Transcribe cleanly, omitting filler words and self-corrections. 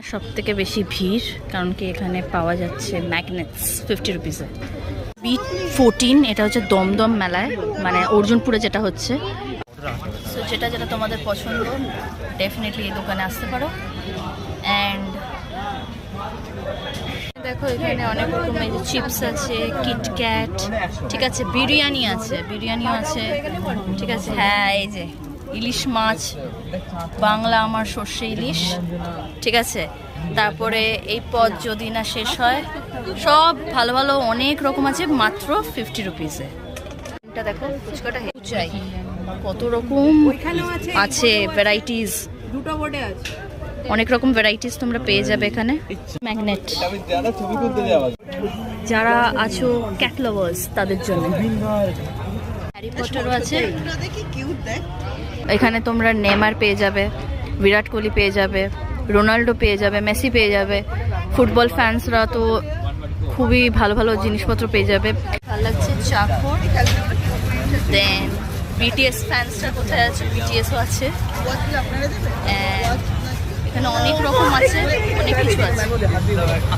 সব থেকে বেশি ভিড়, কারণ কি এখানে পাওয়া যাচ্ছে ম্যাগনেটস 50 রুপিসে। B14 এটা হচ্ছে দমদম মেলায়, মানে অর্জুনপুরে যেটা হচ্ছে। সো যেটা যেটা তোমাদের পছন্দ ডেফিনেটলি এই দোকানে আসতে পারো। অ্যান্ড দেখো এখানে অনেক রকমের চিপস আছে, কিটক্যাট, ঠিক আছে, বিরিয়ানি আছে, বিরিয়ানিও আছে, ঠিক আছে। হ্যাঁ, এই যে ইলিশ মাছ, বাংলা আমার সর্ষে ইলিশ, ঠিক আছে। তারপরে এই পদ যদি না শেষ হয়, সব ভালো ভালো অনেক রকম আছে মাত্র 50 রুপিসে। এটা দেখো ফুচকাটা চাই, কত রকম আছে ভ্যারাইটিস, দুটো বোর্ডে আছে, অনেক রকম ভ্যারাইটিস তোমরা পেয়ে যাবে এখানে। ম্যাগনেট যারা আছো ক্যাট লাভার্স তাদের জন্য, হ্যারি পটারও আছে এখানে। তোমরা নেইমার পেয়ে যাবে, বিরাট কোহলি পেয়ে যাবে, রোনাল্ডো পেয়ে যাবে, মেসি পেয়ে যাবে। ফুটবল ফ্যান্সরা তো খুবই ভালো ভালো জিনিসপত্র পেয়ে যাবে। ভালো লাগছে চাকর। দেন বিটিএস ফ্যান্সরা কোথায় আছে? বিটিএসও আছে। এখানে অনেক রকম আছে, অনেক কিছু আছে।